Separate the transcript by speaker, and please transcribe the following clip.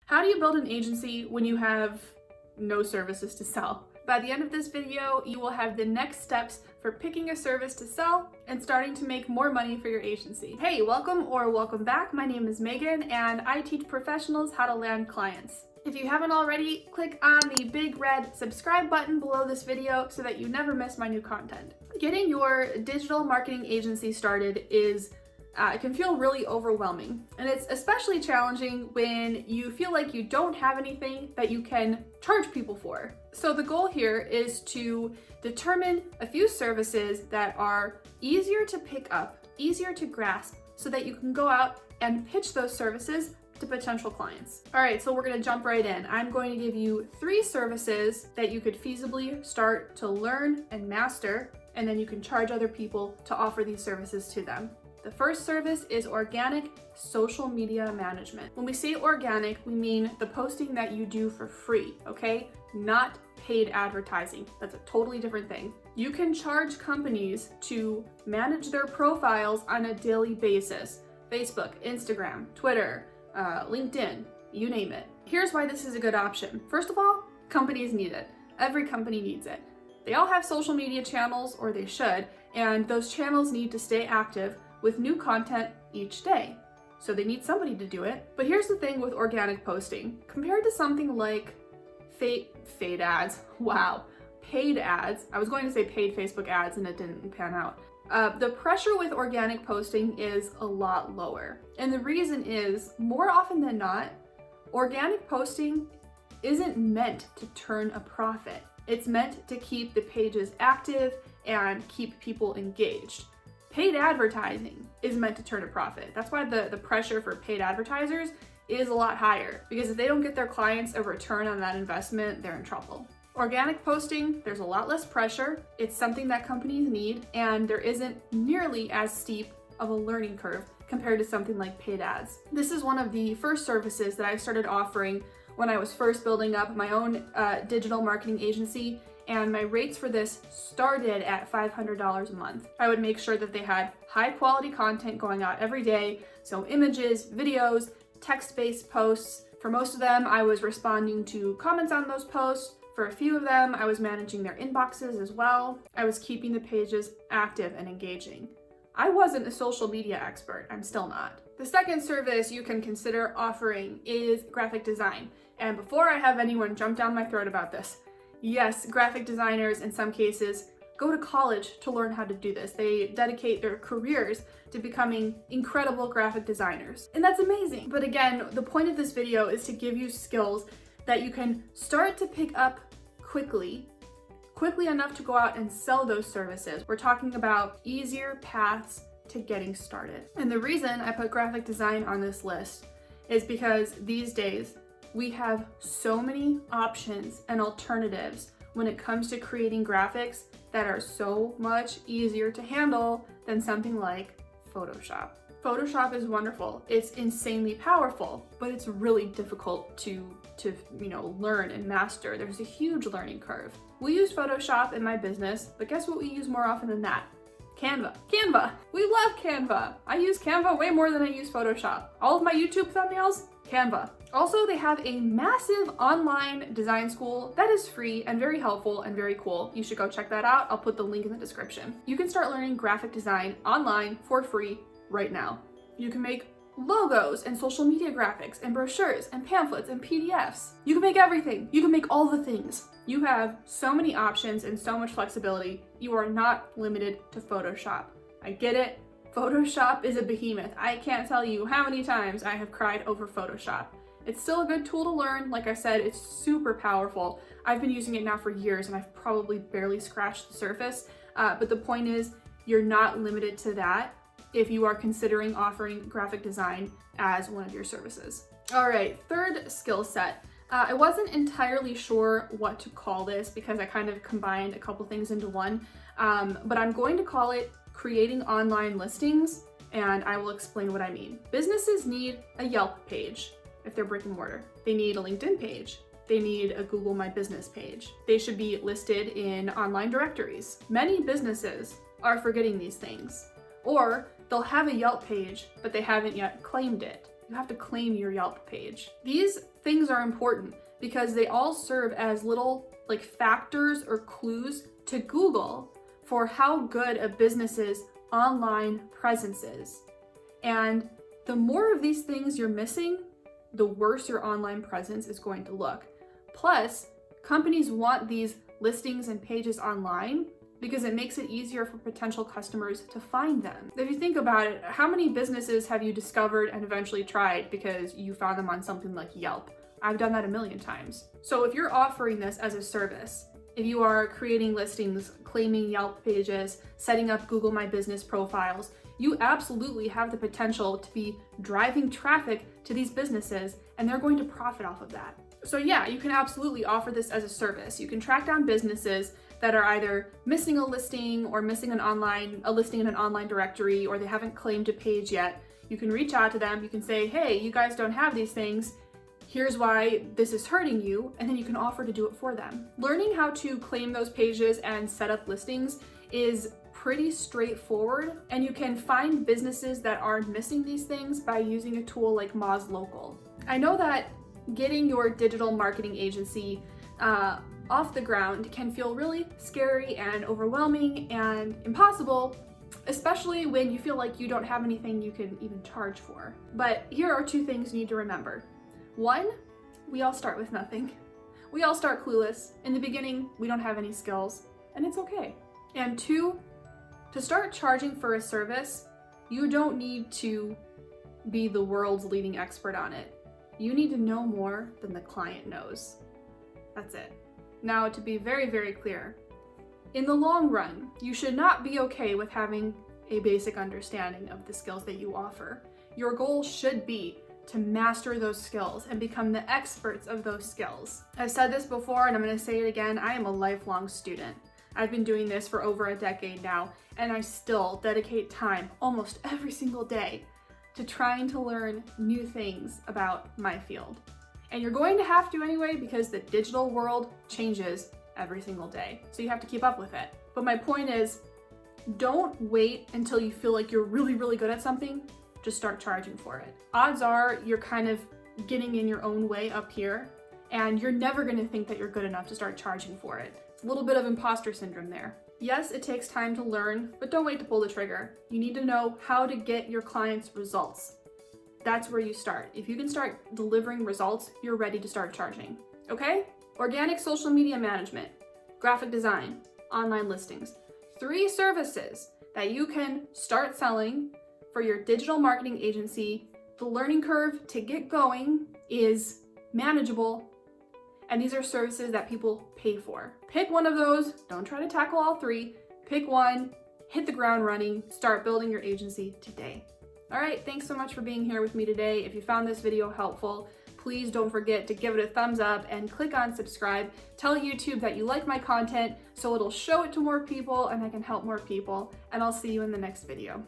Speaker 1: How do you build an agency when you have no services to sell? By the end of this video, you will have the next steps for picking a service to sell and starting to make more money for your agency. Hey, welcome or welcome back. My name is Megan and I teach professionals how to land clients. If you haven't already, click on the big red subscribe button below this video so that you never miss my new content. Getting your digital marketing agency started it can feel really overwhelming, and it's especially challenging when you feel like you don't have anything that you can charge people for. So the goal here is to determine a few services that are easier to pick up, easier to grasp, so that you can go out and pitch those services to potential clients. All right, so we're gonna jump right in. I'm going to give you 3 services that you could feasibly start to learn and master, and then you can charge other people to offer these services to them. The first service is organic social media management. When we say organic, we mean the posting that you do for free, okay? Not paid advertising. That's a totally different thing. You can charge companies to manage their profiles on a daily basis. Facebook, Instagram, Twitter, LinkedIn, you name it. Here's why this is a good option. First of all, companies need it. Every company needs it. They all have social media channels, or they should, and those channels need to stay active with new content each day. So they need somebody to do it. But here's the thing with organic posting. Compared to something like paid ads, I was going to say paid Facebook ads and it didn't pan out. The pressure with organic posting is a lot lower. And the reason is, more often than not, organic posting isn't meant to turn a profit. It's meant to keep the pages active and keep people engaged. Paid advertising is meant to turn a profit. That's why the pressure for paid advertisers is a lot higher, because if they don't get their clients a return on that investment, they're in trouble. Organic posting, there's a lot less pressure. It's something that companies need, and there isn't nearly as steep of a learning curve compared to something like paid ads. This is one of the first services that I started offering when I was first building up my own digital marketing agency. And my rates for this started at $500 a month. I would make sure that they had high quality content going out every day. So images, videos, text-based posts. For most of them, I was responding to comments on those posts. For a few of them, I was managing their inboxes as well. I was keeping the pages active and engaging. I wasn't a social media expert, I'm still not. The second service you can consider offering is graphic design. And before I have anyone jump down my throat about this, yes, graphic designers in some cases go to college to learn how to do this. They dedicate their careers to becoming incredible graphic designers. And that's amazing. But again, the point of this video is to give you skills that you can start to pick up quickly enough to go out and sell those services. We're talking about easier paths to getting started. And the reason I put graphic design on this list is because these days, we have so many options and alternatives when it comes to creating graphics that are so much easier to handle than something like Photoshop. Photoshop is wonderful. It's insanely powerful, but it's really difficult to learn and master. There's a huge learning curve. We use Photoshop in my business, but guess what we use more often than that? Canva. We love Canva. I use Canva way more than I use Photoshop. All of my YouTube thumbnails, Canva. Also, they have a massive online design school that is free and very helpful and very cool. You should go check that out. I'll put the link in the description. You can start learning graphic design online for free right now. You can make logos and social media graphics and brochures and pamphlets and PDFs. You can make everything. You can make all the things. You have so many options and so much flexibility. You are not limited to Photoshop. I get it. Photoshop is a behemoth. I can't tell you how many times I have cried over Photoshop. It's still a good tool to learn. Like I said, it's super powerful. I've been using it now for years and I've probably barely scratched the surface. But the point is, you're not limited to that if you are considering offering graphic design as one of your services. All right, third skill set. I wasn't entirely sure what to call this because I kind of combined a couple things into one, but I'm going to call it creating online listings, and I will explain what I mean. Businesses need a Yelp page if they're brick and mortar. They need a LinkedIn page. They need a Google My Business page. They should be listed in online directories. Many businesses are forgetting these things, or they'll have a Yelp page, but they haven't yet claimed it. You have to claim your Yelp page. These things are important because they all serve as little like factors or clues to Google for how good a business's online presence is. And the more of these things you're missing, the worse your online presence is going to look. Plus, companies want these listings and pages online because it makes it easier for potential customers to find them. If you think about it, how many businesses have you discovered and eventually tried because you found them on something like Yelp? I've done that a million times. So if you're offering this as a service, if you are creating listings, claiming Yelp pages, setting up Google My Business profiles, you absolutely have the potential to be driving traffic to these businesses, and they're going to profit off of that. So yeah, you can absolutely offer this as a service. You can track down businesses that are either missing a listing or missing a listing in an online directory, or they haven't claimed a page yet. You can reach out to them. You can say, hey, you guys don't have these things. Here's why this is hurting you, and then you can offer to do it for them. Learning how to claim those pages and set up listings is pretty straightforward, and you can find businesses that are missing these things by using a tool like Moz Local. I know that getting your digital marketing agency off the ground can feel really scary and overwhelming and impossible, especially when you feel like you don't have anything you can even charge for. But here are two things you need to remember. One, we all start with nothing. We all start clueless. In the beginning, we don't have any skills, and it's okay. And two, to start charging for a service, you don't need to be the world's leading expert on it. You need to know more than the client knows. That's it. Now, to be very, very clear, in the long run, you should not be okay with having a basic understanding of the skills that you offer. Your goal should be to master those skills and become the experts of those skills. I've said this before and I'm going to say it again, I am a lifelong student. I've been doing this for over a decade now, and I still dedicate time almost every single day to trying to learn new things about my field. And you're going to have to anyway, because the digital world changes every single day. So you have to keep up with it. But my point is, don't wait until you feel like you're really, really good at something. Just start charging for it. Odds are you're kind of getting in your own way up here, and you're never going to think that you're good enough to start charging for it. It's a little bit of imposter syndrome there. Yes, it takes time to learn, but don't wait to pull the trigger. You need to know how to get your clients results. That's where you start. If you can start delivering results, you're ready to start charging. Okay? Organic social media management, graphic design, online listings. 3 services that you can start selling for your digital marketing agency. The learning curve to get going is manageable, and these are services that people pay for. Pick one of those. Don't try to tackle all 3. Pick one, hit the ground running, start building your agency today. All right, thanks so much for being here with me today. If you found this video helpful, please don't forget to give it a thumbs up and click on subscribe. Tell YouTube that you like my content so it'll show it to more people and I can help more people. And I'll see you in the next video.